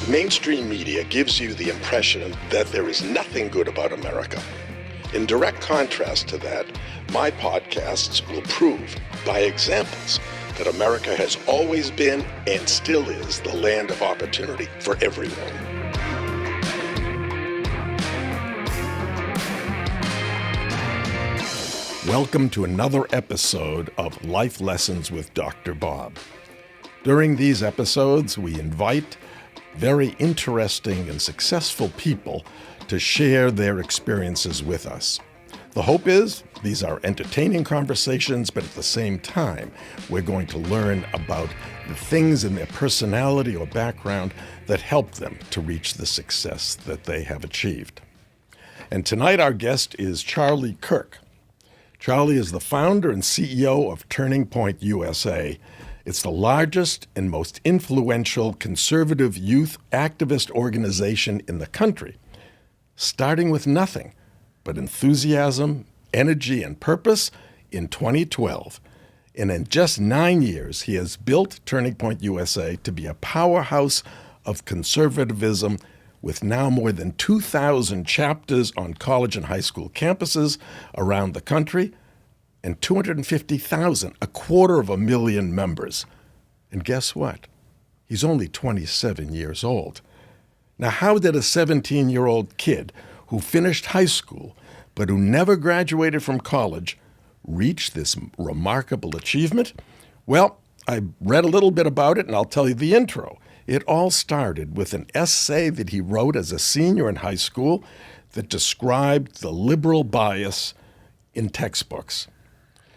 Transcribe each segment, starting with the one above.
The mainstream media gives you the impression that there is nothing good about America. In direct contrast to that, my podcasts will prove by examples that America has always been and still is the land of opportunity for everyone. Welcome to another episode of Life Lessons with Dr. Bob. During these episodes, we invite very interesting and successful people to share their experiences with us. The hope is these are entertaining conversations, but at the same time, we're going to learn about the things in their personality or background that help them to reach the success that they have achieved. And tonight our guest is Charlie Kirk. Charlie is the founder and CEO of Turning Point USA. It's the largest and most influential conservative youth activist organization in the country, starting with nothing but enthusiasm, energy, and purpose in 2012. And in just 9 years, he has built Turning Point USA to be a powerhouse of conservatism with now more than 2,000 chapters on college and high school campuses around the country, and 250,000, 250,000 members. And guess what? He's only 27 years old. Now, how did a 17-year-old kid who finished high school but who never graduated from college reach this remarkable achievement? Well, I read a little bit about it, and I'll tell you the intro. It all started with an essay that he wrote as a senior in high school that described the liberal bias in textbooks.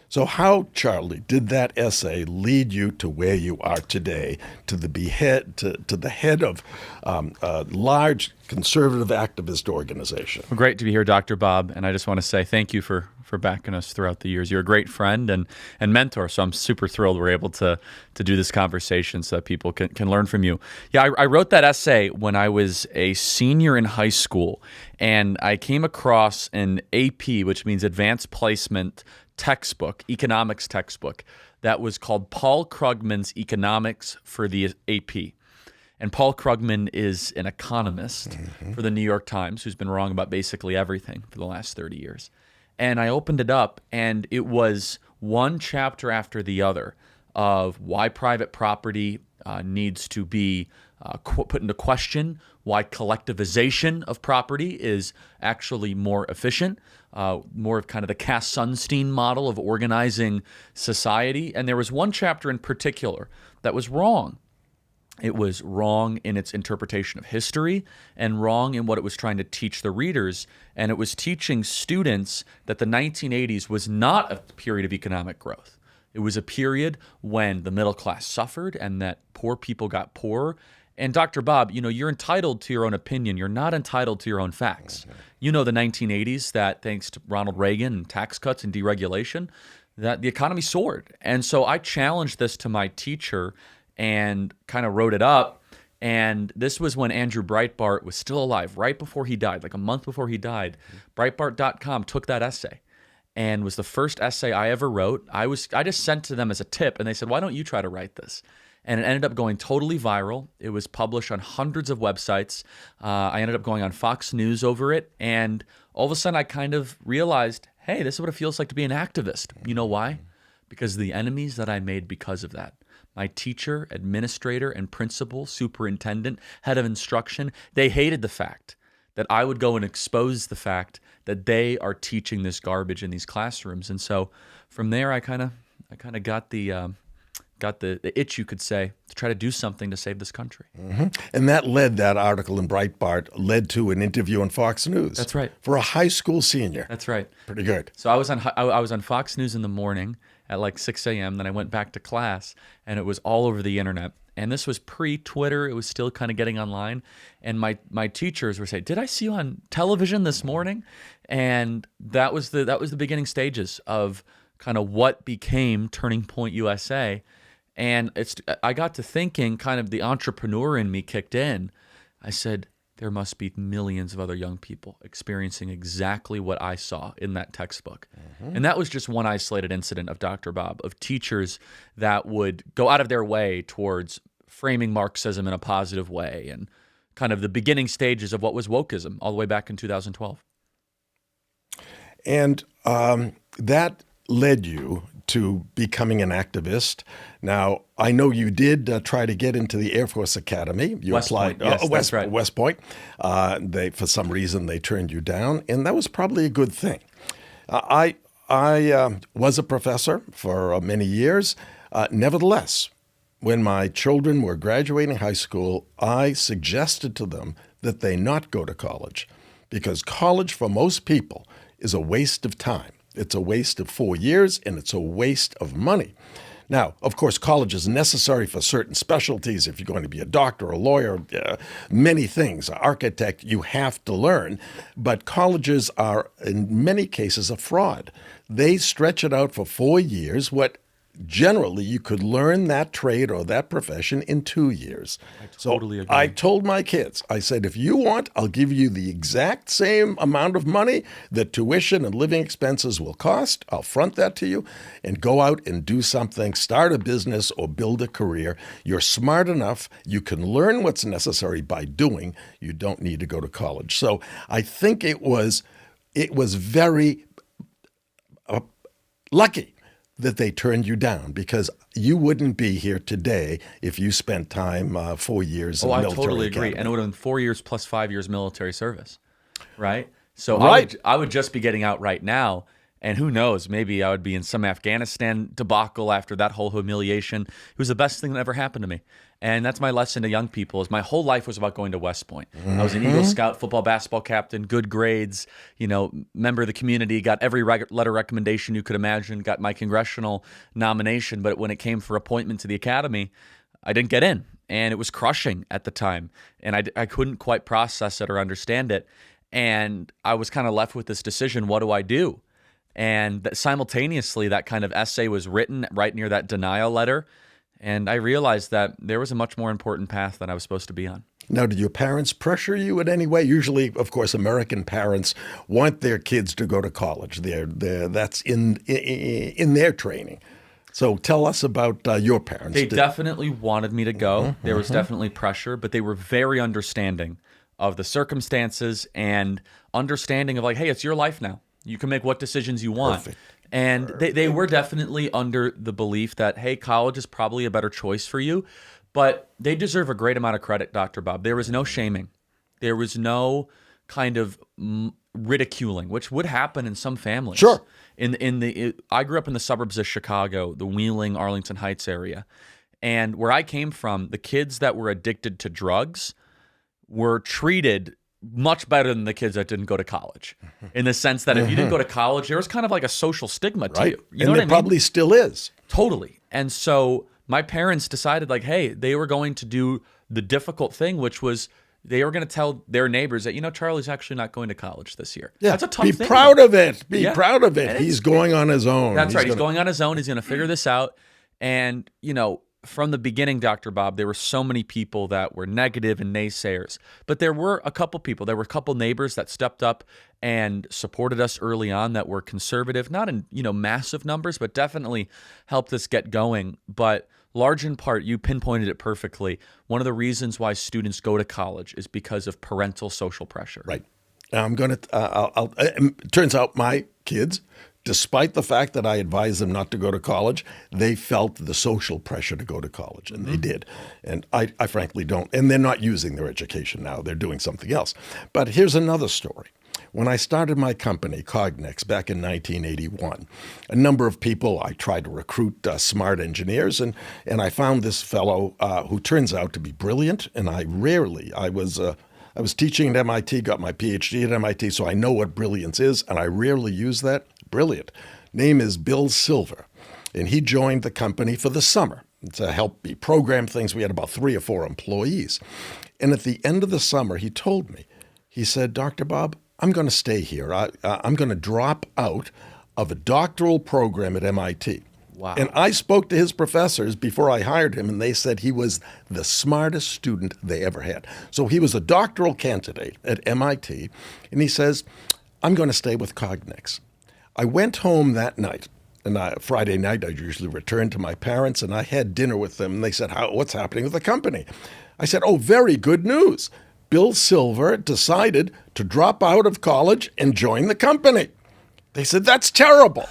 So how, Charlie, did that essay lead you to where you are today, to the head of a large conservative activist organization? Well, great to be here, Dr. Bob, and I just want to say thank you for backing us throughout the years. You're a great friend and mentor, so I'm super thrilled we're able to do this conversation so that people can learn from you. Yeah, I wrote that essay when I was a senior in high school, and I came across an AP, which means Advanced Placement textbook, economics textbook, that was called Paul Krugman's Economics for the AP. And Paul Krugman is an economist for the New York Times who's been wrong about basically everything for the last 30 years. And I opened it up, and it was one chapter after the other of why private property needs to be put into question, why collectivization of property is actually more efficient, more of kind of the Cass Sunstein model of organizing society. And there was one chapter in particular that was wrong. It was wrong in its interpretation of history and wrong in what it was trying to teach the readers. And it was teaching students that the 1980s was not a period of economic growth. It was a period when the middle class suffered and that poor people got poorer. And Dr. Bob, you're entitled to your own opinion. You're not entitled to your own facts. You know the 1980s, that thanks to Ronald Reagan and tax cuts and deregulation, that the economy soared. And so I challenged this to my teacher and kind of wrote it up. And this was when Andrew Breitbart was still alive, right before he died, like a month before he died. Breitbart.com took that essay and was the first essay I ever wrote. I just sent to them as a tip, and they said, why don't you try to write this? And it ended up going totally viral. It was published on hundreds of websites. I ended up going on Fox News over it. And all of a sudden, I kind of realized, hey, this is what it feels like to be an activist. You know why? Because of the enemies that I made because of that. My teacher, administrator, and principal, superintendent, head of instruction, they hated the fact that I would go and expose the fact that they are teaching this garbage in these classrooms. And so from there, I kind of got the itch, you could say, to try to do something to save this country. And that article in Breitbart led to an interview on Fox News. That's right. For a high school senior. That's right. Pretty good. So I was on Fox News in the morning at like 6 a.m. Then I went back to class, and it was all over the internet. And this was pre-Twitter. It was still kind of getting online. And my teachers were saying, "Did I see you on television this morning?" And that was the beginning stages of kind of what became Turning Point USA. And I got to thinking, kind of the entrepreneur in me kicked in. I said, there must be millions of other young people experiencing exactly what I saw in that textbook. Mm-hmm. And that was just one isolated incident of Dr. Bob, of teachers that would go out of their way towards framing Marxism in a positive way and kind of the beginning stages of what was wokeism all the way back in 2012. And that led you to becoming an activist. Now, I know you did try to get into the Air Force Academy. You West applied, Point. Yes, that's right. West Point. For some reason, they turned you down, and that was probably a good thing. I was a professor for many years. Nevertheless, when my children were graduating high school, I suggested to them that they not go to college, because college for most people is a waste of time. It's a waste of 4 years, and it's a waste of money. Now, of course, college is necessary for certain specialties. If you're going to be a doctor, a lawyer, many things, architect, you have to learn. But colleges are, in many cases, a fraud. They stretch it out for 4 years, what generally you could learn that trade or that profession in 2 years. I totally agree. I told my kids, I said, if you want, I'll give you the exact same amount of money that tuition and living expenses will cost. I'll front that to you, and go out and do something, start a business or build a career. You're smart enough. You can learn what's necessary by doing. You don't need to go to college. So I think it was very lucky that they turned you down, because you wouldn't be here today if you spent time 4 years in the military. I totally agree. academy. And it would have been 4 years plus 5 years military service, right? So Right. I would just be getting out right now. And who knows, maybe I would be in some Afghanistan debacle after that whole humiliation. It was the best thing that ever happened to me. And that's my lesson to young people, is my whole life was about going to West Point. I was an Eagle Scout, football, basketball captain, good grades, member of the community, got every letter recommendation you could imagine, got my congressional nomination. But when it came for appointment to the academy, I didn't get in. And it was crushing at the time. And I couldn't quite process it or understand it. And I was kind of left with this decision, what do I do? And simultaneously, that kind of essay was written right near that denial letter. And I realized that there was a much more important path than I was supposed to be on. Now, did your parents pressure you in any way? Usually, of course, American parents want their kids to go to college. That's in their training. So tell us about your parents. They definitely wanted me to go. There was definitely pressure, but they were very understanding of the circumstances and understanding of like, hey, it's your life now. You can make what decisions you want. Perfect. And they were definitely under the belief that, hey, college is probably a better choice for you. But they deserve a great amount of credit, Dr. Bob. There was no shaming. There was no kind of ridiculing, which would happen in some families. Sure. I grew up in the suburbs of Chicago, the Wheeling, Arlington Heights area. And where I came from, the kids that were addicted to drugs were treated much better than the kids that didn't go to college, in the sense that if you didn't go to college, there was kind of like a social stigma to you. You know what I mean? Probably still is. Totally. And so my parents decided like, hey, they were going to do the difficult thing, which was they were going to tell their neighbors that, Charlie's actually not going to college this year. Yeah. That's a tough thing. Be proud of it. Be proud of it. He's going on his own. That's right. He's going on his own. He's going to figure this out. And, from the beginning, Dr. Bob, there were so many people that were negative and naysayers. But there were a couple people. There were a couple neighbors that stepped up and supported us early on that were conservative, not in, massive numbers, but definitely helped us get going. But large in part, you pinpointed it perfectly. One of the reasons why students go to college is because of parental social pressure. Right. I'm going to, it turns out my kids, despite the fact that I advised them not to go to college, they felt the social pressure to go to college, and they did. And I frankly don't. And they're not using their education now. They're doing something else. But here's another story. When I started my company, Cognex, back in 1981, a number of people, I tried to recruit smart engineers, and I found this fellow who turns out to be brilliant, and I was teaching at MIT, got my PhD at MIT, so I know what brilliance is, and I rarely use that. Brilliant. Name is Bill Silver, and he joined the company for the summer to help me program things. We had about 3 or 4 employees. And at the end of the summer, he told me, he said, Dr. Bob, I'm going to stay here. I'm going to drop out of a doctoral program at MIT. Wow. And I spoke to his professors before I hired him, and they said he was the smartest student they ever had. So he was a doctoral candidate at MIT, and he says, I'm going to stay with Cognex. I went home that night, and Friday night I usually return to my parents, and I had dinner with them, and they said, what's happening with the company? I said, oh, very good news. Bill Silver decided to drop out of college and join the company. They said, that's terrible.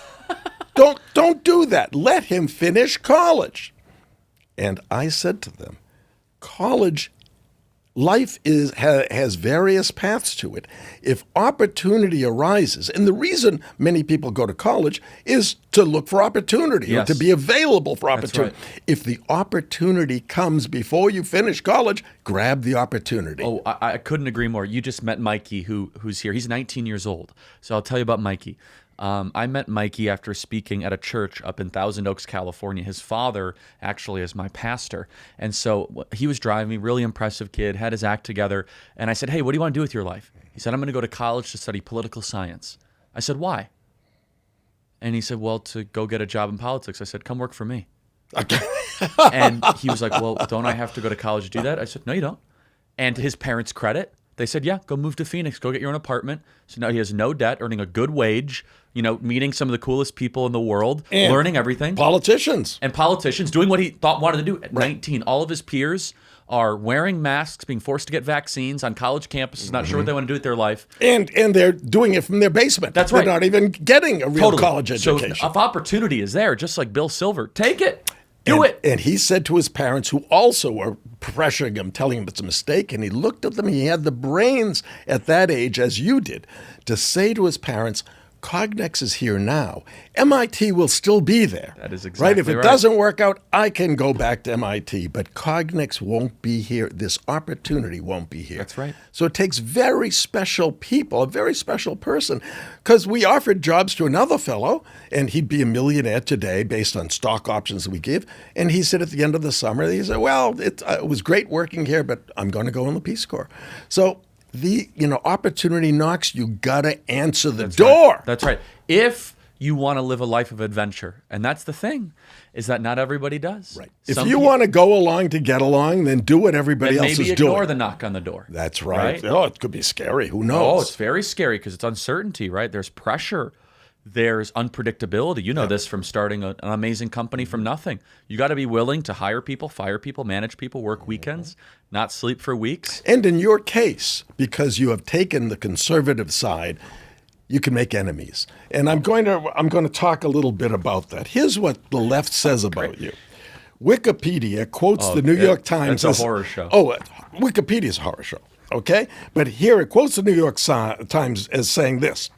Don't do that. Let him finish college. And I said to them, college life has various paths to it. If opportunity arises, and the reason many people go to college is to look for opportunity, yes, or to be available for opportunity. That's right. If the opportunity comes before you finish college, grab the opportunity. Oh, I couldn't agree more. You just met Mikey, who's here. He's 19 years old. So I'll tell you about Mikey. I met Mikey after speaking at a church up in Thousand Oaks, California. His father actually is my pastor. And so he was driving me, really impressive kid, had his act together. And I said, hey, what do you want to do with your life? He said, I'm going to go to college to study political science. I said, why? And he said, well, to go get a job in politics. I said, come work for me. And he was like, well, don't I have to go to college to do that? I said, no, you don't. And to his parents' credit, they said, yeah, go move to Phoenix, go get your own apartment. So now he has no debt, earning a good wage, meeting some of the coolest people in the world, and learning everything. Politicians, doing what he wanted to do at 19. All of his peers are wearing masks, being forced to get vaccines on college campuses, not sure what they want to do with their life. And they're doing it from their basement. That's right. They're not even getting a real college education. So if opportunity is there, just like Bill Silver, take it. Do it. And he said to his parents, who also were pressuring him, telling him it's a mistake, and he looked at them, he had the brains at that age, as you did, to say to his parents, Cognex is here now. MIT will still be there. That is exactly right. If it doesn't work out, I can go back to MIT, but Cognex won't be here. This opportunity won't be here. That's right. So it takes very special people, a very special person, because we offered jobs to another fellow, and he'd be a millionaire today based on stock options that we give. And he said at the end of the summer, he said, well, it was great working here, but I'm going to go in the Peace Corps. So the opportunity knocks, you got to answer the door. Right. That's right. If you want to live a life of adventure, and that's the thing, is that not everybody does. Right. If you want to go along to get along, then do what everybody else is doing. Maybe ignore the knock on the door. That's right. Oh, it could be scary. Who knows? Oh, it's very scary because it's uncertainty, right? There's pressure. There's unpredictability. You know this from starting an amazing company from nothing. You got to be willing to hire people, fire people, manage people, work weekends, not sleep for weeks. And in your case, because you have taken the conservative side, you can make enemies. And I'm going to talk a little bit about that. Here's what the left says about you. Wikipedia quotes the New York Times as a horror show. Oh, Wikipedia's a horror show. Okay? But here it quotes the New York Times as saying this.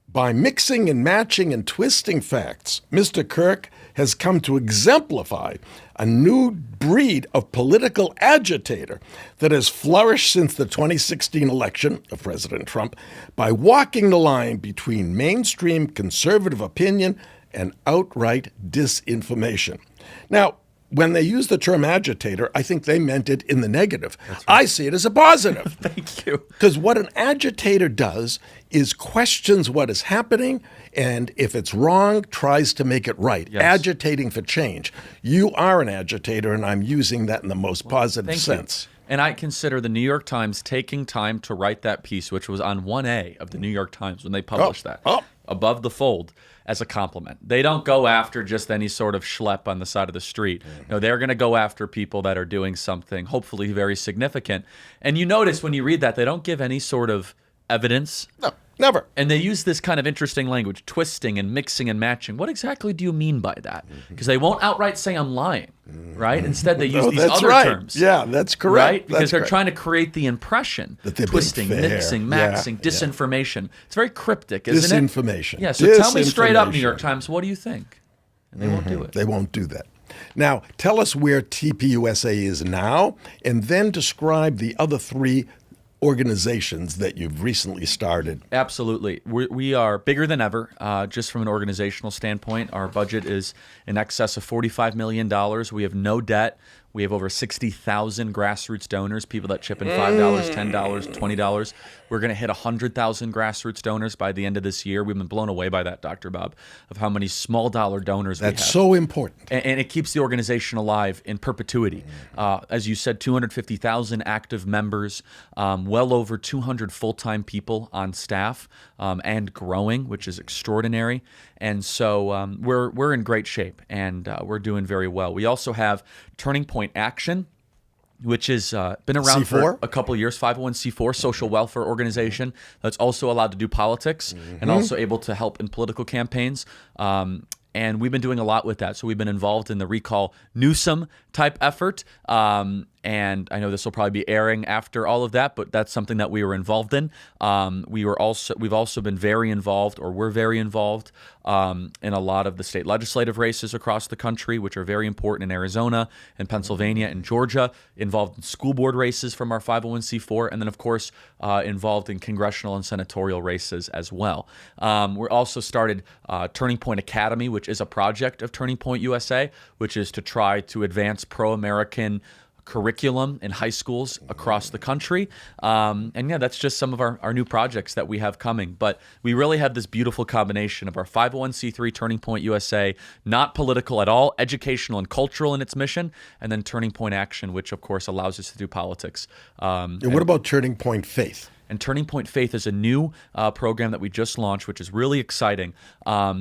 By mixing and matching and twisting facts, Mr. Kirk has come to exemplify a new breed of political agitator that has flourished since the 2016 election of President Trump by walking the line between mainstream conservative opinion and outright disinformation. Now, when they use the term agitator, I think they meant it in the negative. Right. I see it as a positive. Thank you. Because what an agitator does is questions what is happening, and if it's wrong, tries to make it right. Yes. Agitating for change. You are an agitator, and I'm using that in the most positive sense. And I consider the New York Times taking time to write that piece, which was on 1A of the New York Times when they published that, above the fold, as a compliment. They don't go after just any sort of schlep on the side of the street. No, they're going to go after people that are doing something, hopefully very significant. And you notice when you read that, they don't give any sort of evidence. No, never. And they use this kind of interesting language, twisting and mixing and matching. What exactly do you mean by that? Because they won't outright say I'm lying, right? Instead, they use these other terms. Yeah, that's correct. Right? Because they're trying to create the impression that they're twisting, mixing, maxing, disinformation. It's very cryptic, isn't it? Disinformation. Yeah, so tell me straight up, New York Times, what do you think? And they won't do it. They won't do that. Now, tell us where TPUSA is now, and then describe the other three organizations that you've recently started. Absolutely. We are bigger than ever, just from an organizational standpoint. Our budget is in excess of $45 million. We have no debt. We have over 60,000 grassroots donors, people that chip in $5, $10, $20. We're going to hit 100,000 grassroots donors by the end of this year. We've been blown away by that, Dr. Bob, of how many small dollar donors we have. That's so important. And it keeps the organization alive in perpetuity. As you said, 250,000 active members, well over 200 full-time people on staff, and growing, which is extraordinary. And so we're in great shape, and we're doing very well. We also have Turning Point Action, which has been around C4? for a couple of years, 501c4 social welfare organization that's also allowed to do politics and also able to help in political campaigns. And we've been doing a lot with that. So we've been involved in the Recall Newsom type effort. And I know this will probably be airing after all of that, but that's something that we were involved in. We've also been very involved, or we're very involved in a lot of the state legislative races across the country, which are very important in Arizona and Pennsylvania and Georgia, involved in school board races from our 501c4, and then, of course, involved in congressional and senatorial races as well. We're also started Turning Point Academy, which is a project of Turning Point USA, which is to try to advance pro-American curriculum in high schools across the country. And yeah, that's just some of our new projects that we have coming. But we really have this beautiful combination of our 501c3 Turning Point USA, not political at all, educational and cultural in its mission, and then Turning Point Action, which of course allows us to do politics. And what about Turning Point Faith? And Turning Point Faith is a new program that we just launched, which is really exciting,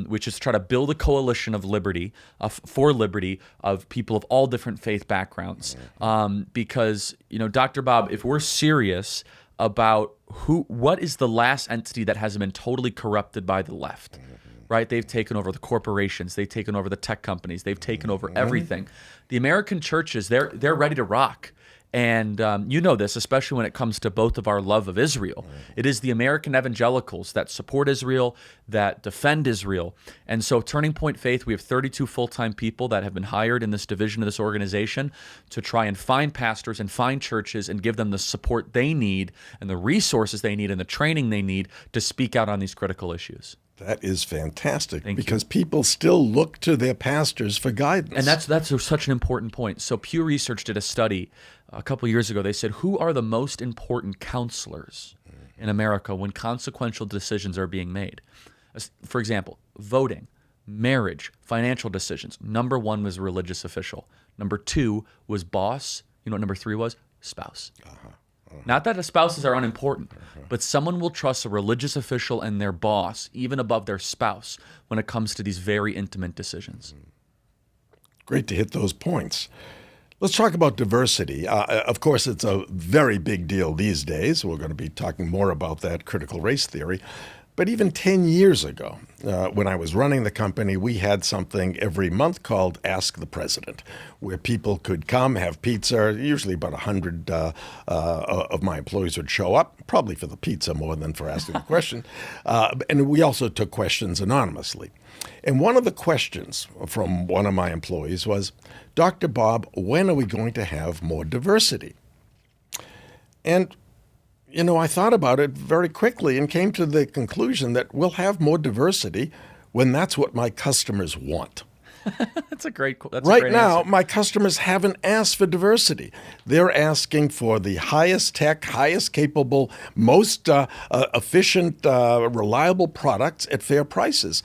which is to try to build a coalition of liberty, for liberty, of people of all different faith backgrounds. Because, Dr. Bob, if we're serious about what is the last entity that hasn't been totally corrupted by the left, right? They've taken over the corporations, they've taken over the tech companies, they've taken over everything. The American churches, they're ready to rock. And you know this, especially when it comes to both of our love of Israel. It is the American evangelicals that support Israel, that defend Israel. And so Turning Point Faith, we have 32 full-time people that have been hired in this division of this organization to try and find pastors and find churches and give them the support they need and the resources they need and the training they need to speak out on these critical issues. That is fantastic. Thank because you. People still look to their pastors for guidance. And that's such an important point. So Pew Research did a study a couple of years ago. They said, who are the most important counselors in America when consequential decisions are being made? For example, voting, marriage, financial decisions. Number one was religious official. Number two was boss. You know what number three was? Spouse. Not that the spouses are unimportant, but someone will trust a religious official and their boss even above their spouse when it comes to these very intimate decisions. Great to hit those points. Let's talk about diversity. Of course, it's a very big deal these days. We're going to be talking more about that critical race theory. But even 10 years ago, when I was running the company, we had something every month called Ask the President, where people could come, have pizza. Usually about 100 of my employees would show up, probably for the pizza more than for asking the question. And we also took questions anonymously. And one of the questions from one of my employees was, Dr. Bob, when are we going to have more diversity? And I thought about it very quickly and came to the conclusion that we'll have more diversity when that's what my customers want. That's a great answer. Right now, my customers haven't asked for diversity. They're asking for the highest tech, highest capable, most efficient, reliable products at fair prices.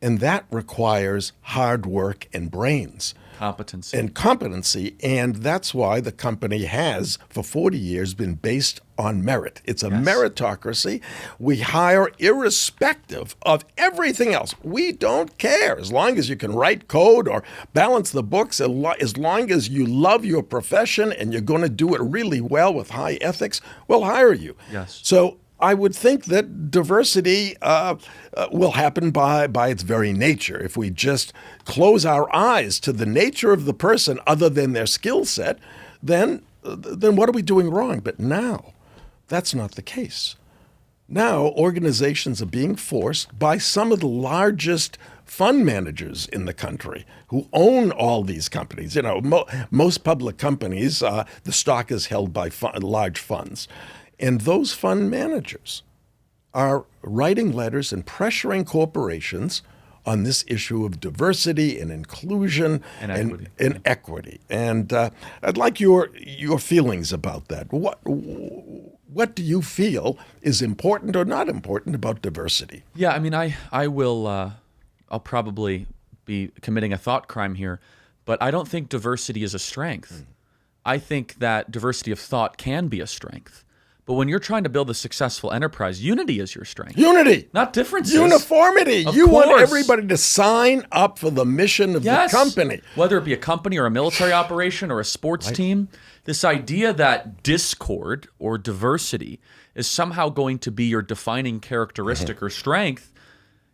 And that requires hard work and brains. Competency. And that's why the company has, for 40 years, been based on merit. It's a meritocracy. We hire irrespective of everything else. We don't care. As long as you can write code or balance the books, as long as you love your profession and you're going to do it really well with high ethics, we'll hire you. Yes. So I would think that diversity will happen by its very nature. If we just close our eyes to the nature of the person other than their skill set, then what are we doing wrong? But now, that's not the case. Now, organizations are being forced by some of the largest fund managers in the country who own all these companies. Most public companies, the stock is held by large funds. And those fund managers are writing letters and pressuring corporations on this issue of diversity and inclusion and equity. And I'd like your feelings about that. What do you feel is important or not important about diversity? Yeah, I mean, I'll probably be committing a thought crime here, but I don't think diversity is a strength. I think that diversity of thought can be a strength. But when you're trying to build a successful enterprise, unity is your strength. Unity. Not differences. Uniformity. Of You want course. everybody to sign up for the mission of the company. Whether it be a company or a military operation or a sports team, this idea that discord or diversity is somehow going to be your defining characteristic or strength,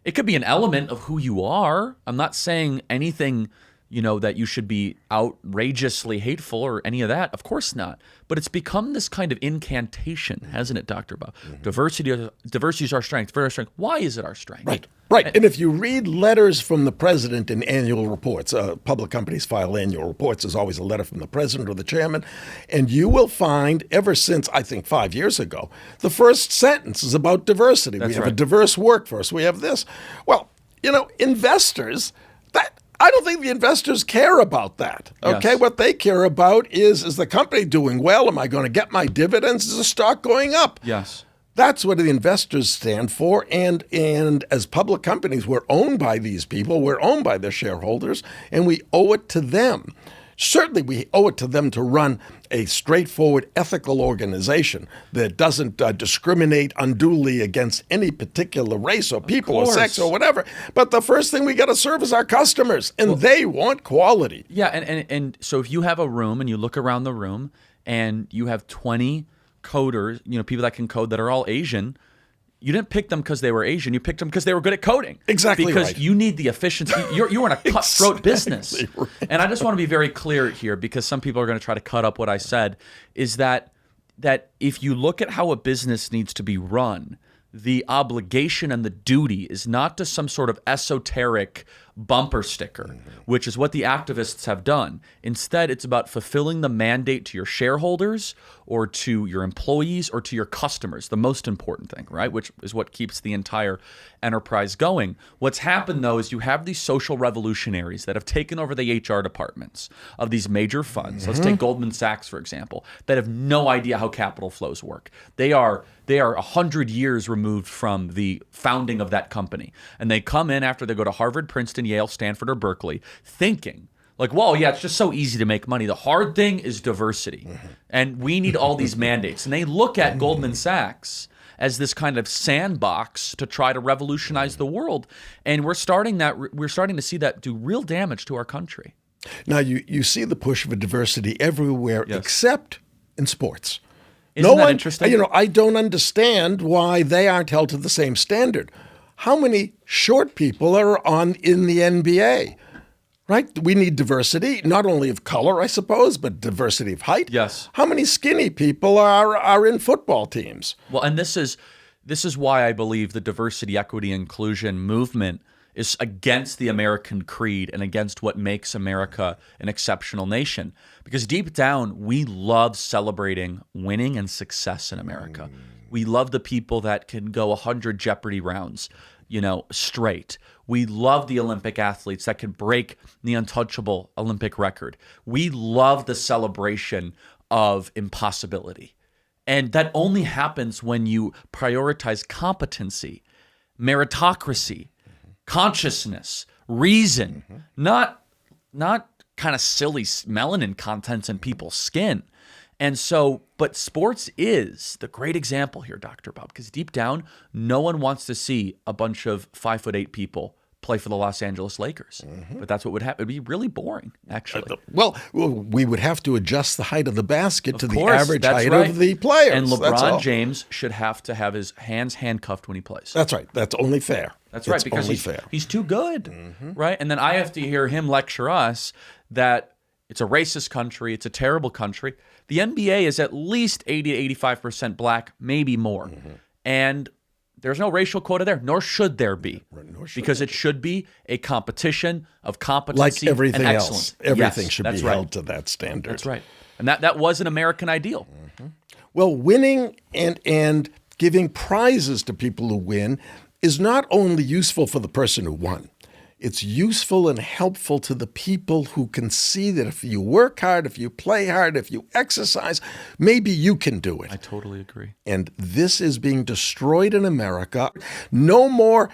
it could be an element of who you are. I'm not saying anything, that you should be outrageously hateful or any of that. Of course not. But it's become this kind of incantation, hasn't it, Dr. Bob? Diversity is our strength. Very our strength. Why is it our strength? Right. And if you read letters from the president in annual reports, public companies file annual reports. There's always a letter from the president or the chairman. And you will find, ever since, I think, 5 years ago, the first sentence is about diversity. We have a diverse workforce. We have this. Well, investors, I don't think the investors care about that. Okay, yes. What they care about is the company doing well? Am I going to get my dividends? Is the stock going up? Yes. That's what the investors stand for. And as public companies, we're owned by these people. We're owned by their shareholders, and we owe it to them. Certainly, we owe it to them to run a straightforward, ethical organization that doesn't discriminate unduly against any particular race or people or sex or whatever. But the first thing we got to serve is our customers, and they want quality. Yeah, and so if you have a room and you look around the room and you have 20 coders, people that can code that are all Asian, you didn't pick them because they were Asian. You picked them because they were good at coding. Exactly because right. You need the efficiency. You're in a cutthroat business. Right. And I just want to be very clear here, because some people are going to try to cut up what I said, is that if you look at how a business needs to be run, the obligation and the duty is not to some sort of esoteric bumper sticker, which is what the activists have done. Instead, it's about fulfilling the mandate to your shareholders or to your employees or to your customers, the most important thing, right? Which is what keeps the entire enterprise going. What's happened, though, is you have these social revolutionaries that have taken over the HR departments of these major funds. Let's take Goldman Sachs, for example, that have no idea how capital flows work. They are 100 years removed from the founding of that company. And they come in after they go to Harvard, Princeton, Yale, Stanford, or Berkeley, thinking, like, whoa, yeah, it's just so easy to make money. The hard thing is diversity. And we need all these mandates. And they look at Goldman Sachs as this kind of sandbox to try to revolutionize the world. And we're starting to see that do real damage to our country. Now, you see the push for diversity everywhere except in sports. Isn't that interesting? I don't understand why they aren't held to the same standard. How many short people are in the NBA? Right? We need diversity, not only of color, I suppose, but diversity of height. Yes. How many skinny people are in football teams? Well, and this is why I believe the diversity, equity, inclusion movement is against the American creed and against what makes America an exceptional nation. Because deep down, we love celebrating winning and success in America. We love the people that can go 100 Jeopardy rounds, straight. We love the Olympic athletes that can break the untouchable Olympic record. We love the celebration of impossibility. And that only happens when you prioritize competency, meritocracy, consciousness, reason, not kind of silly melanin contents in people's skin. And so, but sports is the great example here, Dr. Bob, because deep down, no one wants to see a bunch of 5'8" people play for the Los Angeles Lakers. But that's what would happen. It'd be really boring, actually. Well, we would have to adjust the height of the basket to the average height of the players. And LeBron James should have to have his hands handcuffed when he plays. That's right. That's only fair. That's right, because he's too good, right? And then I have to hear him lecture us that it's a racist country, it's a terrible country. The NBA is at least 80 to 85% black, maybe more. And there's no racial quota there, nor should there be, because it should be a competition of competency like everything and excellence. Else. Everything should be held to that standard. That's right. And that was an American ideal. Well, winning and giving prizes to people who win is not only useful for the person who won. It's useful and helpful to the people who can see that if you work hard, if you play hard, if you exercise, maybe you can do it. I totally agree. And this is being destroyed in America. No more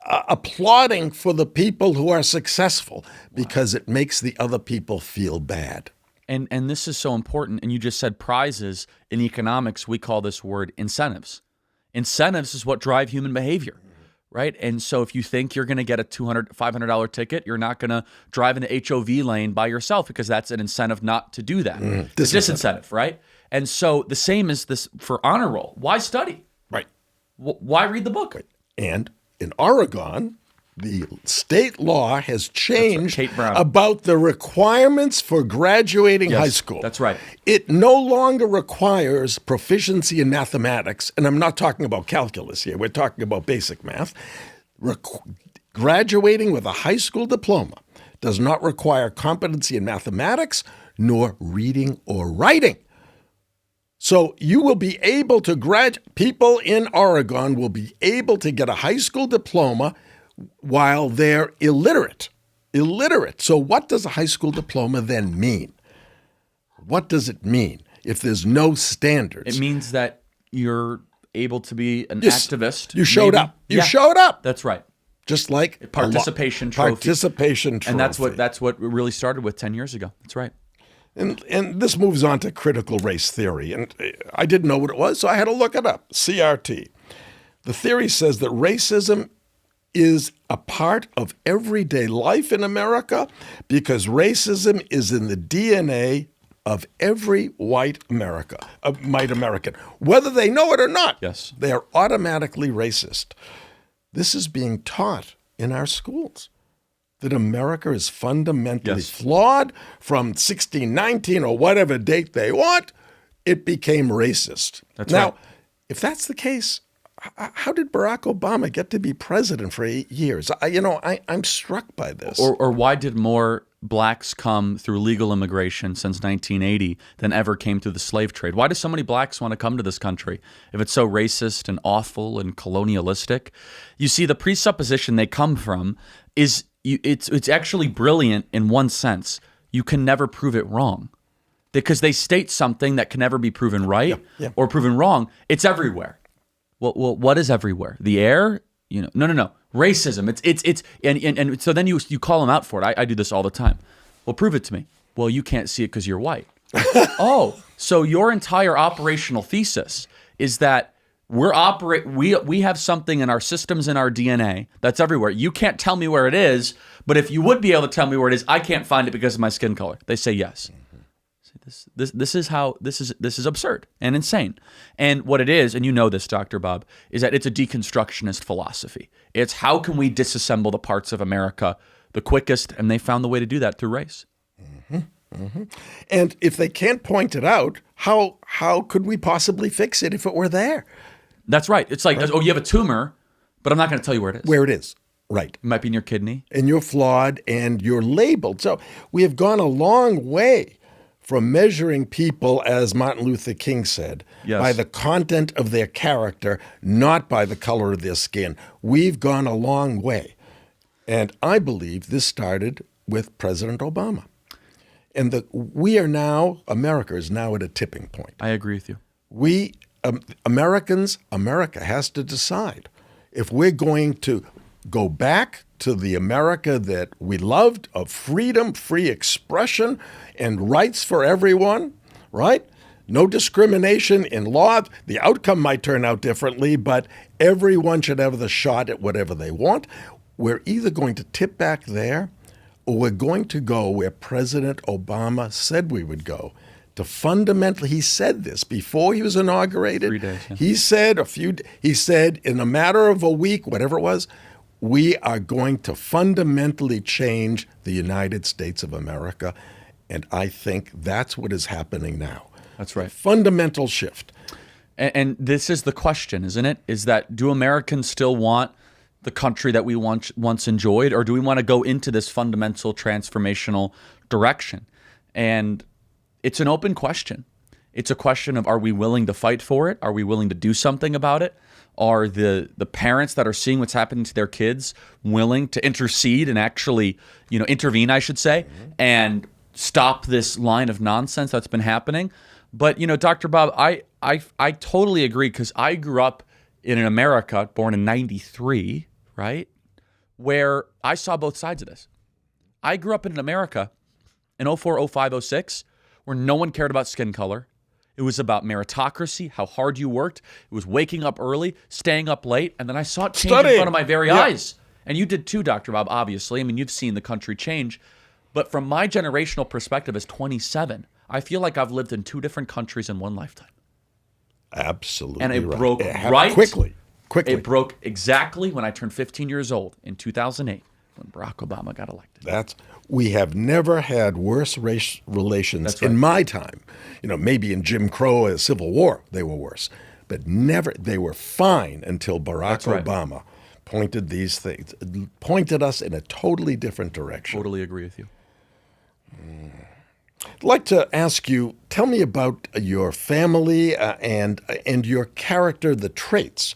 applauding for the people who are successful because it makes the other people feel bad. And this is so important. And you just said prizes. In economics, we call this word incentives. Incentives is what drive human behavior, right? And so if you think you're going to get a $200, $500 ticket, you're not going to drive in the HOV lane by yourself because that's an incentive not to do that. It's a disincentive, right? And so the same is this for honor roll. Why study? Right. Why read the book? Right. And in Oregon, the state law has changed about the requirements for graduating high school. That's right. It no longer requires proficiency in mathematics, and I'm not talking about calculus here. We're talking about basic math. Graduating with a high school diploma does not require competency in mathematics nor reading or writing. So you will be able to people in Oregon will be able to get a high school diploma while they're illiterate. So what does a high school diploma then mean? What does it mean if there's no standards? It means that you're able to be an activist. You showed up. You showed up. That's right. Just like participation trophy. Participation trophy. And that's what really started with 10 years ago. That's right. And this moves on to critical race theory. And I didn't know what it was, so I had to look it up. CRT. The theory says that racism is a part of everyday life in America because racism is in the DNA of every white American, whether they know it or not. Yes. They are automatically racist. This is being taught in our schools, that America is fundamentally flawed from 1619 or whatever date they want. It became racist. That's right. Now, if that's the case, how did Barack Obama get to be president for 8 years? I'm struck by this. Or why did more blacks come through legal immigration since 1980 than ever came through the slave trade? Why do so many blacks want to come to this country if it's so racist and awful and colonialistic? You see, the presupposition they come from is it's actually brilliant in one sense. You can never prove it wrong. Because they state something that can never be proven right or proven wrong. It's everywhere. Well, what is everywhere? The air? No. Racism. It's and so then you call them out for it. I do this all the time. Well, prove it to me. Well, you can't see it because you're white. Oh, so your entire operational thesis is that we have something in our systems, in our DNA that's everywhere. You can't tell me where it is, but if you would be able to tell me where it is, I can't find it because of my skin color. They say yes. This is absurd and insane. And what it is, and you know this, Dr. Bob, is that it's a deconstructionist philosophy. It's how can we disassemble the parts of America the quickest, and they found the way to do that through race. And if they can't point it out, how could we possibly fix it if it were there? That's right. It's like, oh, you have a tumor, but I'm not going to tell you where it is. Where it is. Right. It might be in your kidney. And you're flawed and you're labeled. So we have gone a long way from measuring people, as Martin Luther King said, by the content of their character, not by the color of their skin. We've gone a long way. And I believe this started with President Obama. And America is now at a tipping point. I agree with you. America has to decide if we're going to go back to the America that we loved, of freedom, free expression, and rights for everyone, right? No discrimination in law. The outcome might turn out differently, but everyone should have the shot at whatever they want. We're either going to tip back there, or we're going to go where President Obama said we would go. He said this before he was inaugurated. 3 days. Yeah. He said in a matter of a week, whatever it was, we are going to fundamentally change the United States of America. And I think that's what is happening now. That's right. A fundamental shift. And this is the question, isn't it? Is that, do Americans still want the country that we once enjoyed, or do we want to go into this fundamental transformational direction? And it's an open question. It's a question of, are we willing to fight for it? Are we willing to do something about it? Are the parents that are seeing what's happening to their kids willing to intercede and actually, intervene, I should say, and stop this line of nonsense that's been happening? But, Dr. Bob, I totally agree, because I grew up in an America born in 93, right, where I saw both sides of this. I grew up in an America in 04, 05, 06, where no one cared about skin color. It was about meritocracy, how hard you worked. It was waking up early, staying up late, and then I saw it change in front of my very eyes. And you did too, Dr. Bob, obviously. I mean, you've seen the country change. But from my generational perspective as 27, I feel like I've lived in 2 different countries in one lifetime. Absolutely. And it broke quickly. It broke exactly when I turned 15 years old in 2008 when Barack Obama got elected. We have never had worse race relations in my time. Maybe in Jim Crow and Civil War they were worse, but never. They were fine until Barack Obama pointed us in a totally different direction. Totally agree with you. I'd like to ask you, tell me about your family and your character, the traits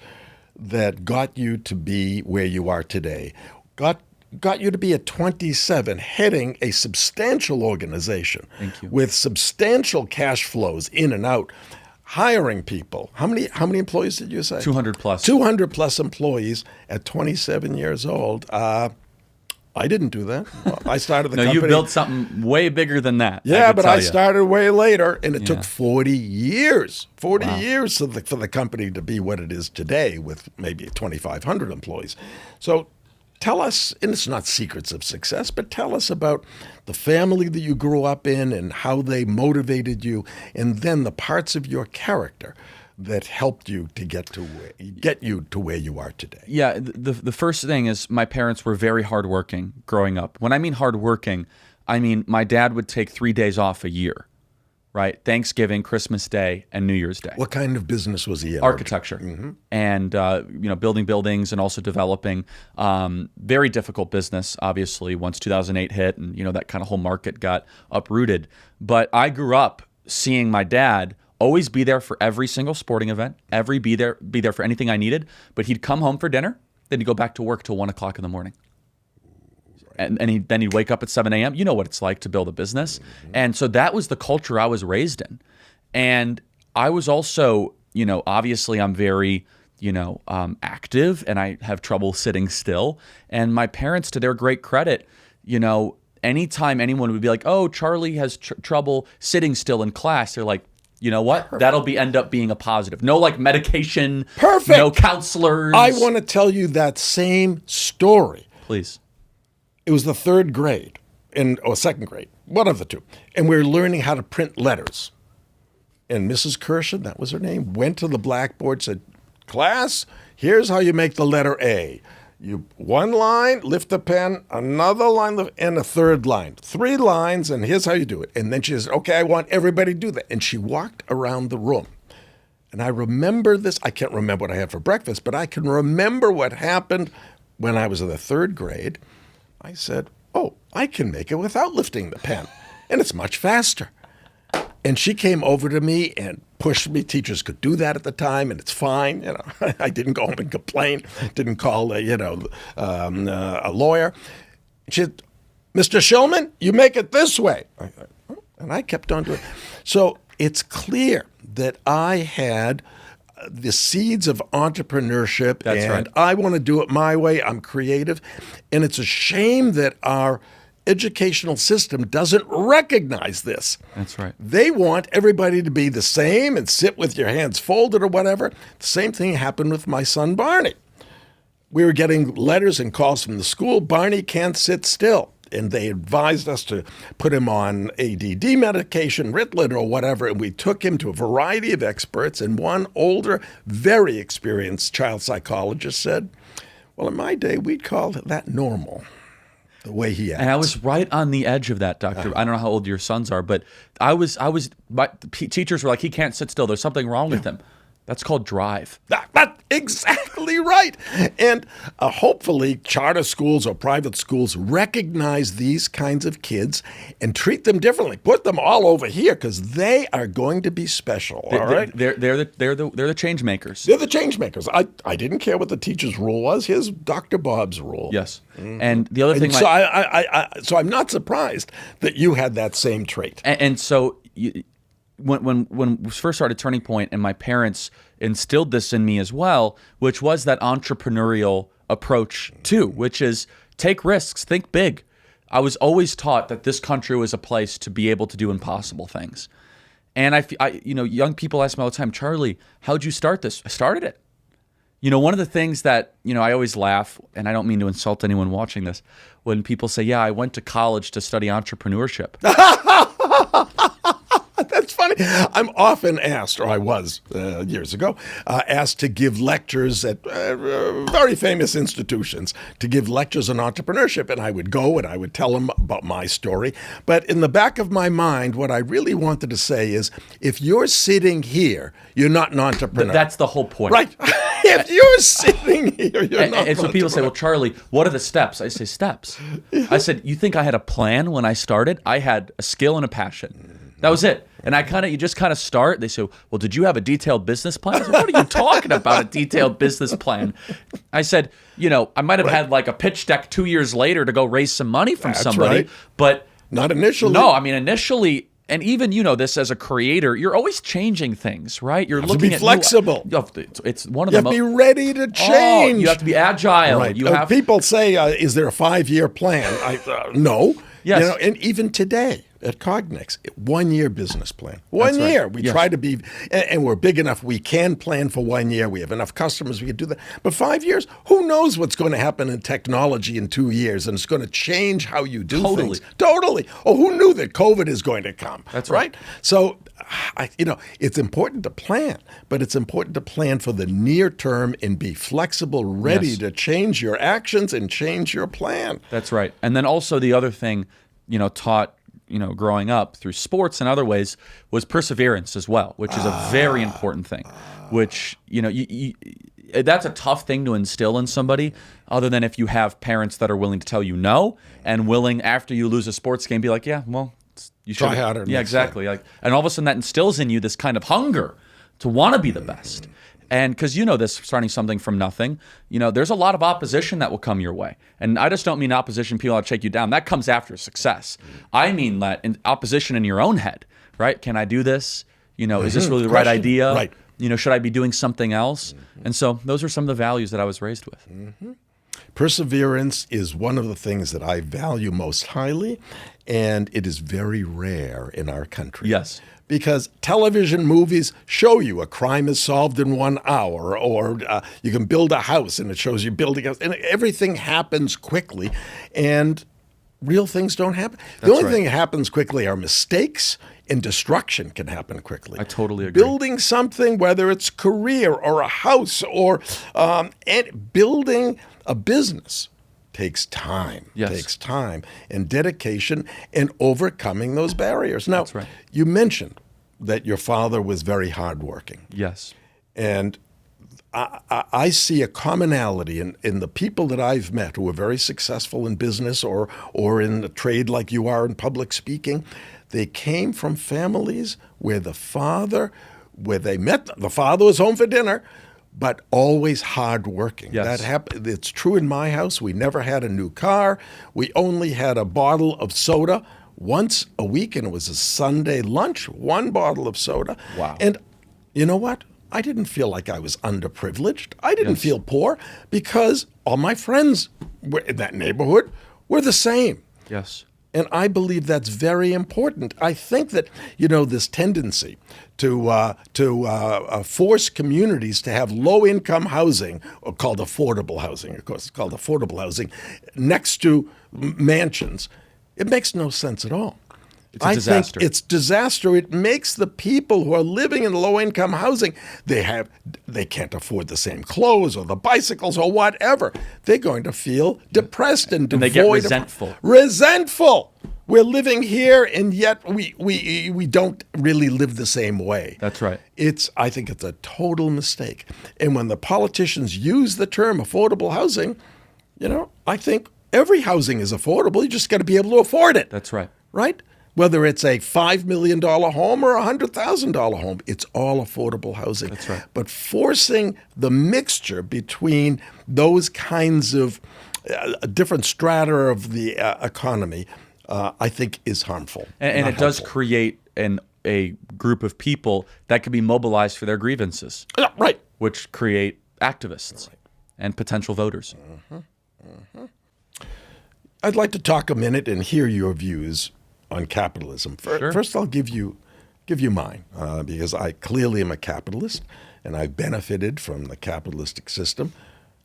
that got you to be where you are today. Got you to be at 27 heading a substantial organization with substantial cash flows in and out, hiring people. How many employees did you say? 200 plus. 200 plus employees at 27 years old. I didn't do that. I started the company. No, you built something way bigger than that. Yeah, but I started way later, and it took 40 years. 40 years for the company to be what it is today with maybe 2,500 employees. So tell us, and it's not secrets of success, but tell us about the family that you grew up in and how they motivated you, and then the parts of your character that helped you to get you to where you are today. Yeah, the first thing is my parents were very hardworking growing up. When I mean hardworking, I mean my dad would take 3 days off a year, right? Thanksgiving, Christmas Day, and New Year's Day. What kind of business was he in? Architecture, and building buildings and also developing. Very difficult business, obviously, once 2008 hit, and that kind of whole market got uprooted. But I grew up seeing my dad always be there for every single sporting event, be there for anything I needed. But he'd come home for dinner, then he'd go back to work till 1 o'clock in the morning. And then he'd wake up at 7 a.m. You know what it's like to build a business. And so that was the culture I was raised in. And I was also, obviously I'm very, active, and I have trouble sitting still. And my parents, to their great credit, anytime anyone would be like, oh, Charlie has trouble sitting still in class, they're like, you know what? That'll end up being a positive. No medication. Perfect. No counselors. I want to tell you that same story. Please. It was the 3rd grade, or 2nd grade, one of the two. And we were learning how to print letters. And Mrs. Kirshen, that was her name, went to the blackboard, said, class, here's how you make the letter A. You 1 line, lift the pen, another line, and a 3rd line. 3 lines, and here's how you do it. And then she says, okay, I want everybody to do that. And she walked around the room. And I remember this. I can't remember what I had for breakfast, but I can remember what happened when I was in the 3rd grade. I said, oh, I can make it without lifting the pen. And it's much faster. And she came over to me and pushed me. Teachers could do that at the time, and it's fine. I didn't go home and complain. Didn't call a lawyer. She said, Mr. Shillman, you make it this way. And I kept on doing it. So it's clear that I had the seeds of entrepreneurship. That's and right. I want to do it my way. I'm creative. And it's a shame that our educational system doesn't recognize this. That's right. They want everybody to be the same and sit with your hands folded or whatever. The same thing happened with my son Barney. We were getting letters and calls from the school. Barney can't sit still. And they advised us to put him on ADD medication, Ritalin or whatever, and we took him to a variety of experts. And one older, very experienced child psychologist said, well, in my day, we'd call that normal. The way he acts. And I was right on the edge of that, Doctor. I don't know how old your sons are, but teachers were like, he can't sit still. There's something wrong with him. That's called drive. That's exactly right. And hopefully charter schools or private schools recognize these kinds of kids and treat them differently. Put them all over here because they are going to be special. All right? They're the change makers. They're the change makers. I didn't care what the teacher's rule was. Here's Dr. Bob's rule. Yes. Mm-hmm. And the other thing, so I'm not surprised that you had that same trait. And so. When we first started Turning Point, and my parents instilled this in me as well, which was that entrepreneurial approach too, which is take risks, think big. I was always taught that this country was a place to be able to do impossible things. And young people ask me all the time, Charlie, how'd you start this? I started it. One of the things that, I always laugh, and I don't mean to insult anyone watching this, when people say, yeah, I went to college to study entrepreneurship. That's funny. I'm often asked, or I was years ago, asked to give lectures at very famous institutions, to give lectures on entrepreneurship. And I would go and I would tell them about my story. But in the back of my mind, what I really wanted to say is, if you're sitting here, you're not an entrepreneur. That's the whole point. Right. If you're sitting here, you're not. And so people say, well, Charlie, what are the steps? I say, steps. Yeah. I said, you think I had a plan when I started? I had a skill and a passion. That was it. And you just kind of start. They say, well, did you have a detailed business plan? I said, what are you talking about, a detailed business plan? I said, I might have had like a pitch deck 2 years later to go raise some money from somebody, but not initially. No, I mean, initially, and even, this as a creator, you're always changing things, right? You're looking to be flexible. It's one of you have to be ready to change. You have to be agile. Right. People say, is there a 5-year plan? No. Yes. And even today at Cognex, 1 year business plan. 1 year. We try to be, and we're big enough, we can plan for 1 year. We have enough customers, we can do that. But 5 years, who knows what's going to happen in technology in 2 years, and it's going to change how you do things. Totally. Oh, who knew that COVID is going to come? That's right. So, it's important to plan, but it's important to plan for the near term and be flexible, ready to change your actions and change your plan. That's right. And then also the other thing, taught, growing up through sports and other ways was perseverance as well, which is a very important thing, which, that's a tough thing to instill in somebody other than if you have parents that are willing to tell you no and willing after you lose a sports game, be like, yeah, well, you should try harder. Yeah, exactly. And all of a sudden that instills in you this kind of hunger to want to be the best. And because this, starting something from nothing, there's a lot of opposition that will come your way. And I just don't mean opposition, people that shake you down. That comes after success. I mean that opposition in your own head, right? Can I do this? Is this really the right idea? Right. Should I be doing something else? And so those are some of the values that I was raised with. Perseverance is one of the things that I value most highly, and it is very rare in our country. Yes. Because television movies show you a crime is solved in 1 hour, or you can build a house and it shows you building a house, and everything happens quickly, and real things don't happen. The only thing that happens quickly are mistakes, and destruction can happen quickly. I totally agree. Building something, whether it's career or a house or and building a business, takes time. Yes. Takes time and dedication and overcoming those barriers. Now, That's right. You mentioned that your father was very hardworking. Yes. And I see a commonality in the people that I've met who are very successful in business or in a trade like you are in public speaking. They came from families where the father was home for dinner, but always hardworking. Yes. That happened. It's true in my house. We never had a new car. We only had a bottle of soda once a week, and it was a Sunday lunch, 1 bottle of soda. Wow. And you know what? I didn't feel like I was underprivileged. I didn't feel poor because all my friends in that neighborhood were the same. Yes. And I believe that's very important. I think that, this tendency to force communities to have low-income housing, or called affordable housing, of course, it's called affordable housing, next to mansions, it makes no sense at all. It's a disaster. Think it's disaster. It makes the people who are living in low-income housing, they can't afford the same clothes or the bicycles or whatever. They're going to feel depressed and devoid. And they get resentful. Resentful. We're living here, and yet we don't really live the same way. That's right. I think it's a total mistake. And when the politicians use the term affordable housing, I think every housing is affordable. You just got to be able to afford it. That's right. Right? Whether it's a $5 million home or a $100,000 home, it's all affordable housing. That's right. But forcing the mixture between those kinds of different strata of the economy, I think is harmful. And it does create a group of people that can be mobilized for their grievances. Right. Which create activists and potential voters. I'd like to talk a minute and hear your views on capitalism. Sure. First, I'll give you mine because I clearly am a capitalist, and I've benefited from the capitalistic system,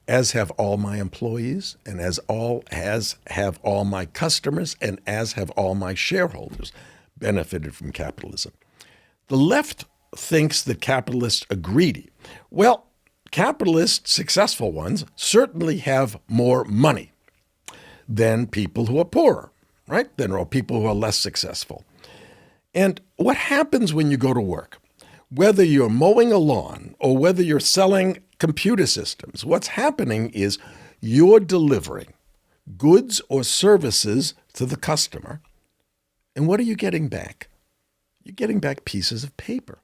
as have all my employees, and as have all my customers, and as have all my shareholders benefited from capitalism. The left thinks that capitalists are greedy. Well, capitalists, successful ones, certainly have more money than people who are poorer, right? Than people who are less successful. And what happens when you go to work, whether you're mowing a lawn or whether you're selling computer systems, what's happening is you're delivering goods or services to the customer. And what are you getting back? You're getting back pieces of paper.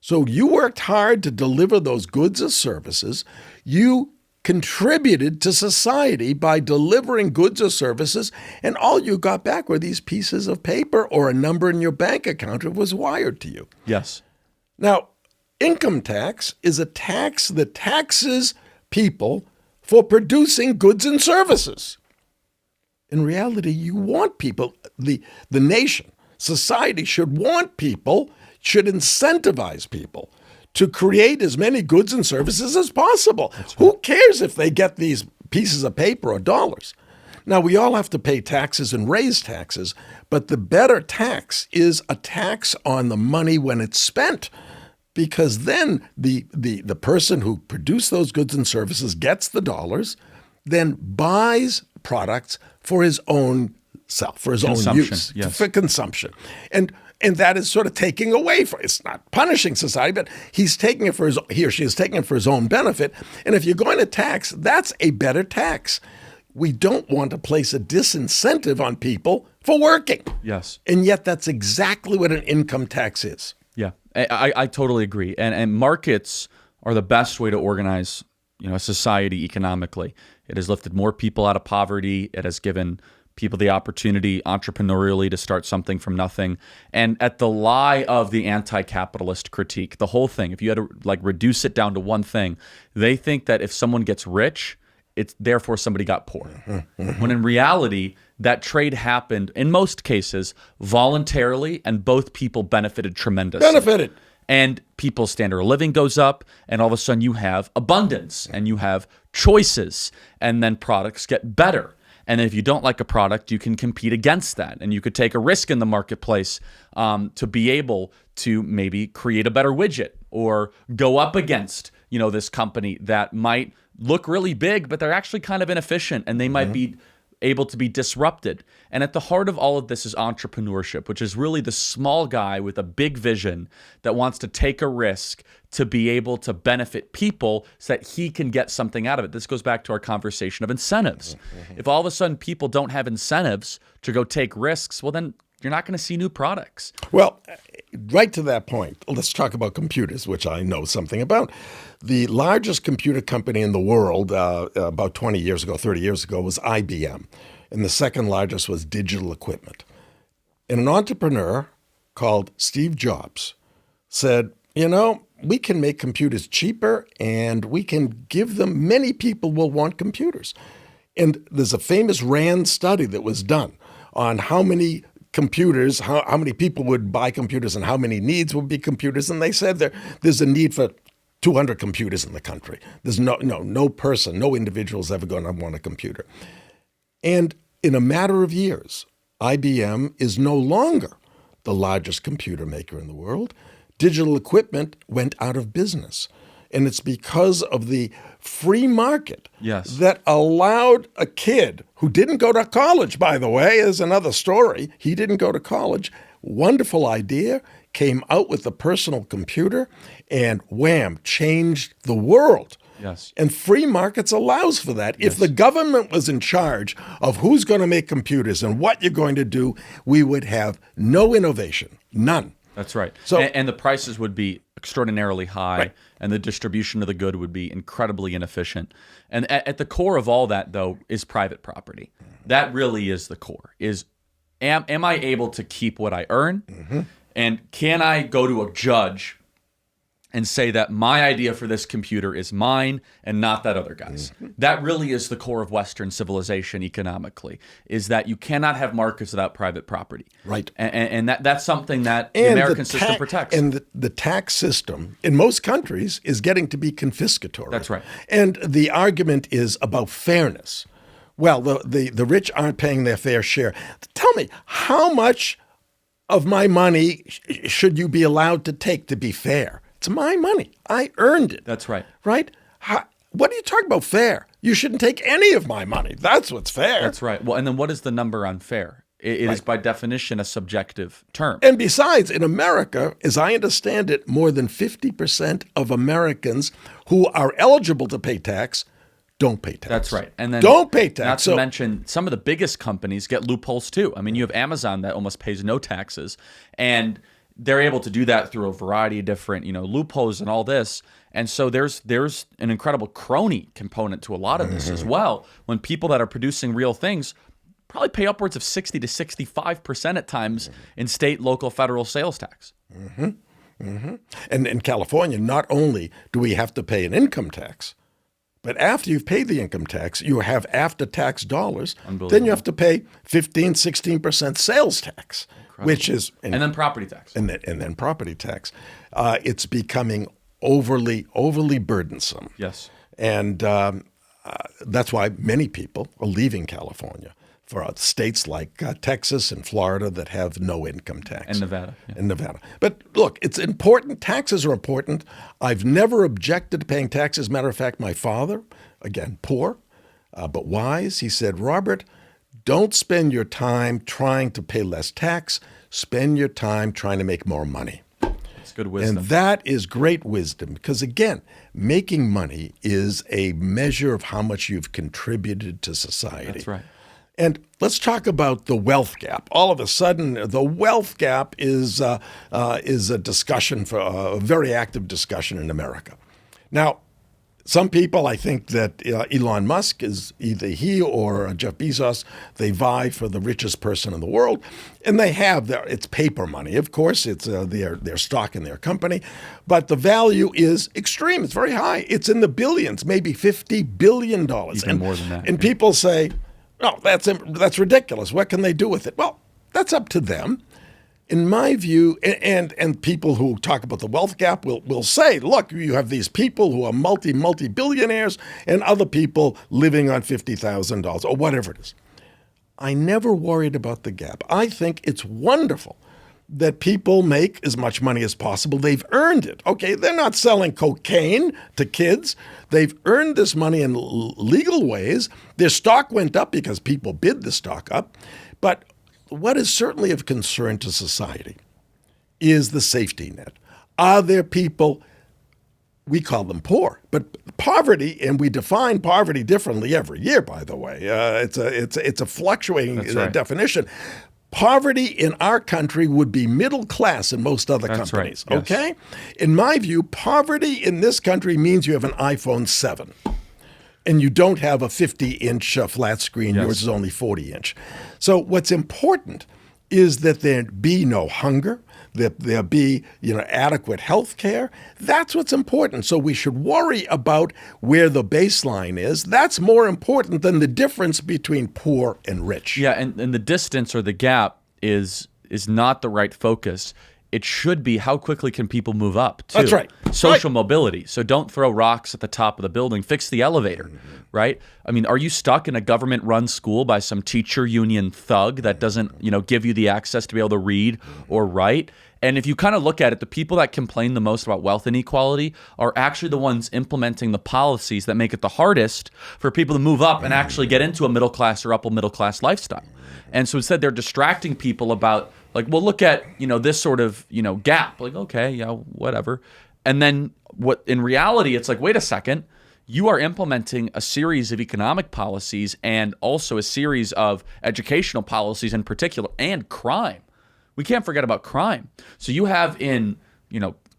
So you worked hard to deliver those goods or services. You contributed to society by delivering goods or services, and all you got back were these pieces of paper or a number in your bank account that was wired to you. Yes. Now, income tax is a tax that taxes people for producing goods and services. In reality, you want people, the nation, society should want people, should incentivize people to create as many goods and services as possible. Right. Who cares if they get these pieces of paper or dollars? Now, we all have to pay taxes and raise taxes, but the better tax is a tax on the money when it's spent, because then the person who produced those goods and services gets the dollars, then buys products for his own self, for his own use, yes. For consumption. And that is sort of taking away it's not punishing society, but he or she is taking it for his own benefit. And if you're going to tax, that's a better tax. We don't want to place a disincentive on people for working. Yes. And yet that's exactly what an income tax is. Yeah, I totally agree. And markets are the best way to organize, a society economically. It has lifted more people out of poverty. It has given people the opportunity entrepreneurially to start something from nothing. And at the lie of the anti-capitalist critique, the whole thing, if you had to reduce it down to one thing, they think that if someone gets rich, it's therefore somebody got poor. Mm-hmm. When in reality, that trade happened, in most cases, voluntarily, and both people benefited tremendously. And people's standard of living goes up, and all of a sudden you have abundance, and you have choices, and then products get better. And if you don't like a product, you can compete against that. And you could take a risk in the marketplace to be able to maybe create a better widget or go up against, this company that might look really big, but they're actually kind of inefficient, and they might be able to be disrupted. And at the heart of all of this is entrepreneurship, which is really the small guy with a big vision that wants to take a risk to be able to benefit people so that he can get something out of it. This goes back to our conversation of incentives. If all of a sudden people don't have incentives to go take risks, well, then you're not going to see new products. Well, right to that point, let's talk about computers, which I know something about. The largest computer company in the world about 20 years ago, 30 years ago, was IBM. And the second largest was Digital Equipment. And an entrepreneur called Steve Jobs said, we can make computers cheaper and we can give them, many people will want computers. And there's a famous RAND study that was done on how many computers, how many people would buy computers and how many needs would be computers. And they said there's a need for 200 computers in the country. There's no person, no individual is ever going to want a computer. And in a matter of years, IBM is no longer the largest computer maker in the world. Digital Equipment went out of business. And it's because of the free market that allowed a kid who didn't go to college, by the way, is another story. He didn't go to college. Wonderful idea, came out with a personal computer, and wham, changed the world. Yes. And free markets allows for that. Yes. If the government was in charge of who's going to make computers and what you're going to do, we would have no innovation, none. That's right. So, and the prices would be extraordinarily high, right, and the distribution of the good would be incredibly inefficient. And at the core of all that, though, is private property. That really is the core. Am I able to keep what I earn? Mm-hmm. And can I go to a judge and say that my idea for this computer is mine and not that other guy's. That really is the core of Western civilization economically, is that you cannot have markets without private property. Right. And that's something that the American system protects. And the tax system in most countries is getting to be confiscatory. That's right. And the argument is about fairness. Well, the rich aren't paying their fair share. Tell me, how much of my money should you be allowed to take to be fair? It's my money. I earned it. That's right. Right? What are you talking about fair? You shouldn't take any of my money. That's what's fair. That's right. Well, and then what is the number on fair? It is by definition a subjective term. And besides, in America, as I understand it, more than 50% of Americans who are eligible to pay tax don't pay tax. That's right. And then don't pay tax. Not to mention, some of the biggest companies get loopholes too. I mean, you have Amazon that almost pays no taxes, and they're able to do that through a variety of different, loopholes and all this. And so there's an incredible crony component to a lot of this as well. When people that are producing real things probably pay upwards of 60 to 65% at times in state, local, federal sales tax. And in California, not only do we have to pay an income tax, but after you've paid the income tax, you have after-tax dollars. Then you have to pay 15, 16% sales tax, which is... And then property tax. And then property tax. It's becoming overly burdensome. Yes. And that's why many people are leaving California for states like Texas and Florida that have no income tax. And Nevada. Yeah. And Nevada. But look, it's important. Taxes are important. I've never objected to paying taxes. As a matter of fact, my father, again, poor, but wise, he said, Robert, don't spend your time trying to pay less tax. Spend your time trying to make more money. It's good wisdom. And that is great wisdom because, again, making money is a measure of how much you've contributed to society. That's right. And let's talk about the wealth gap. All of a sudden, the wealth gap is a discussion, for a very active discussion in America. Now, some people, I think that Elon Musk is either he or Jeff Bezos, they vie for the richest person in the world. And they have it's paper money. Of course, it's their stock in their company. But the value is extreme. It's very high. It's in the billions, maybe $50 billion. Even more than that. And people say, oh, that's ridiculous. What can they do with it? Well, that's up to them. In my view, and people who talk about the wealth gap will say, look, you have these people who are multi-billionaires and other people living on $50,000 or whatever it is. I never worried about the gap. I think it's wonderful that people make as much money as possible. They've earned it. Okay, they're not selling cocaine to kids. They've earned this money in legal ways. Their stock went up because people bid the stock up. But what is certainly of concern to society is the safety net. Are there people, we call them poor, but poverty, and we define poverty differently every year, by the way. It's a fluctuating definition. Poverty in our country would be middle class in most other companies, right. Yes. Okay? In my view, poverty in this country means you have an iPhone 7 and you don't have a 50-inch flat screen. Yes. Yours is only 40-inch. So what's important is that there be no hunger, that there be adequate health care. That's what's important. So we should worry about where the baseline is. That's more important than the difference between poor and rich. Yeah, and the distance or the gap is not the right focus. It should be how quickly can people move up, too. That's right. Social mobility. So don't throw rocks at the top of the building. Fix the elevator, right? I mean, are you stuck in a government-run school by some teacher union thug that doesn't, give you the access to be able to read or write? And if you kind of look at it, the people that complain the most about wealth inequality are actually the ones implementing the policies that make it the hardest for people to move up and actually get into a middle-class or upper-middle-class lifestyle. And so instead, they're distracting people about, like, well, look at, this sort of, gap. Like, okay, yeah, whatever. And then what in reality, it's like, wait a second. You are implementing a series of economic policies and also a series of educational policies in particular, and crime. We can't forget about crime. So you have in,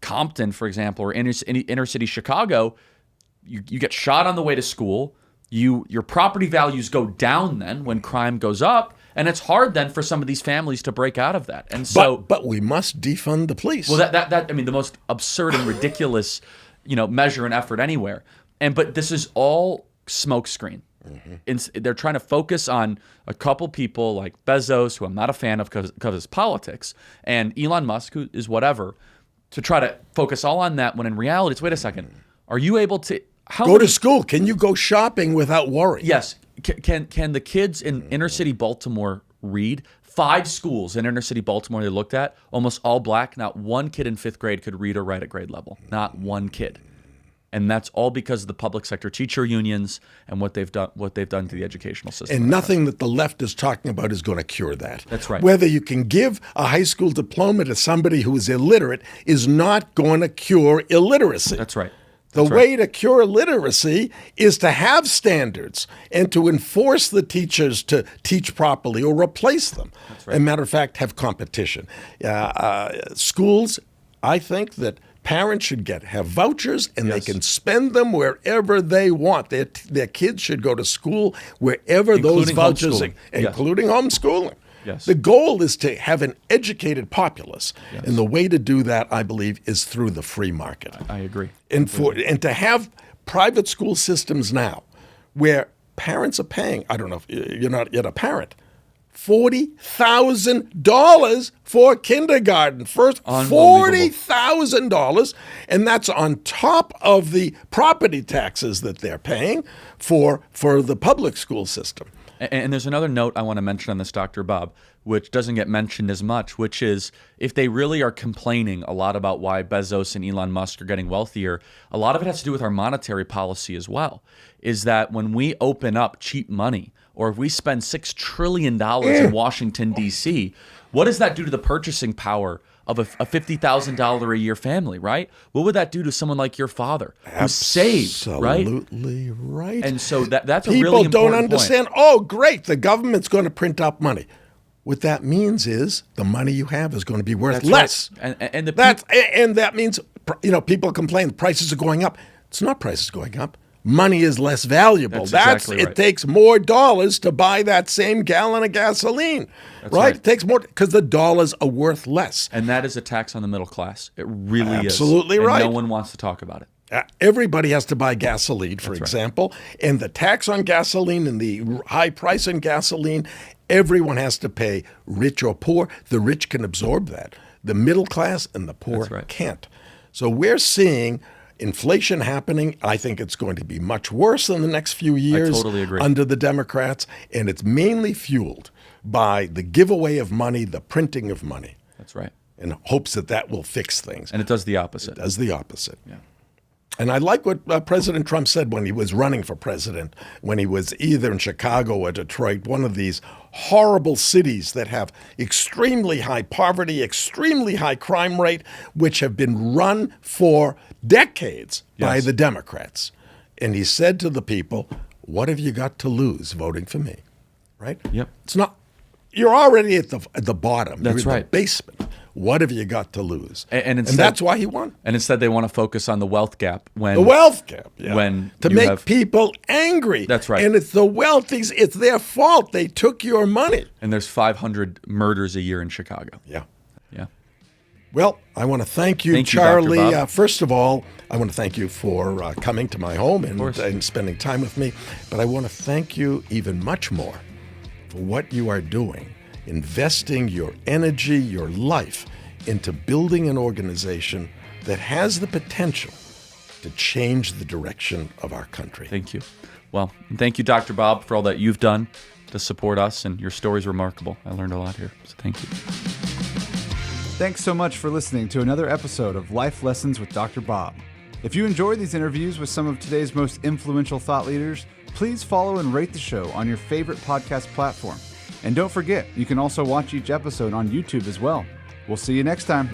Compton, for example, or inner city Chicago, you get shot on the way to school. Your property values go down then when crime goes up. And it's hard then for some of these families to break out of that. And so, but we must defund the police. well, that I mean, the most absurd and ridiculous, measure and effort anywhere. But this is all smokescreen. They're trying to focus on a couple people like Bezos, who I'm not a fan of because of his politics, and Elon Musk, who is whatever, to try to focus all on that when in reality it's, wait a second, are you able to go to school? Can you go shopping without worry? Yes. Can the kids in inner city Baltimore read? 5 schools in inner city Baltimore they looked at, almost all black. Not one kid in 5th grade could read or write at grade level. Not one kid. And that's all because of the public sector teacher unions and what they've done to the educational system. And nothing that the left is talking about is going to cure that. That's right. Whether you can give a high school diploma to somebody who is illiterate is not going to cure illiteracy. That's right. The way to cure illiteracy is to have standards and to enforce the teachers to teach properly or replace them. That's right. As a matter of fact, have competition. Schools, I think that parents should have vouchers and they can spend them wherever they want. Their kids should go to school wherever those vouchers are, including homeschooling. Yes. The goal is to have an educated populace. Yes. And the way to do that, I believe, is through the free market. I agree. And to have private school systems now where parents are paying, I don't know if you're not yet a parent, $40,000 for kindergarten. First, $40,000, and that's on top of the property taxes that they're paying for the public school system. And there's another note I want to mention on this, Dr. Bob, which doesn't get mentioned as much, which is if they really are complaining a lot about why Bezos and Elon Musk are getting wealthier, a lot of it has to do with our monetary policy as well, is that when we open up cheap money, or if we spend $6 trillion in Washington, D.C., what does that do to the purchasing power of a $50,000 a year family, right? What would that do to someone like your father who saved, right? Absolutely right. And so that's a People really important don't understand, point. Oh, great, the government's going to print up money. What that means is the money you have is going to be worth less. Right. And that means, people complain the prices are going up. It's not prices going up. Money is less valuable. Exactly right. It takes more dollars to buy that same gallon of gasoline, right? It takes more because the dollars are worth less. And that is a tax on the middle class. It really is. Absolutely right. And no one wants to talk about it. Everybody has to buy gasoline, for example, and the tax on gasoline and the high price on gasoline, everyone has to pay, rich or poor. The rich can absorb that. The middle class and the poor can't. So we're seeing inflation happening. I think it's going to be much worse in the next few years. I totally agree. Under the Democrats, and it's mainly fueled by the giveaway of money, the printing of money. That's right. In hopes that will fix things. And it does the opposite. It does the opposite. Yeah. And I like what President Trump said when he was running for president, when he was either in Chicago or Detroit, one of these horrible cities that have extremely high poverty, extremely high crime rate, which have been run for decades by the Democrats. And he said to the people, what have you got to lose voting for me? Right? Yep. It's not, you're already at the bottom. That's you're in right. the basement. What have you got to lose? And that's why he won. And instead they want to focus on the wealth gap. The wealth gap, yeah. When to make people angry. That's right. And it's the wealthies, it's their fault. They took your money. And there's 500 murders a year in Chicago. Yeah. Yeah. Well, I want to thank you, Charlie. First of all, I want to thank you for coming to my home and spending time with me. But I want to thank you even much more for what you are doing, investing your energy, your life into building an organization that has the potential to change the direction of our country. Thank you. Well, and thank you, Dr. Bob, for all that you've done to support us, and your story's remarkable. I learned a lot here, so thank you. Thanks so much for listening to another episode of Life Lessons with Dr. Bob. If you enjoyed these interviews with some of today's most influential thought leaders, please follow and rate the show on your favorite podcast platform. And don't forget, you can also watch each episode on YouTube as well. We'll see you next time.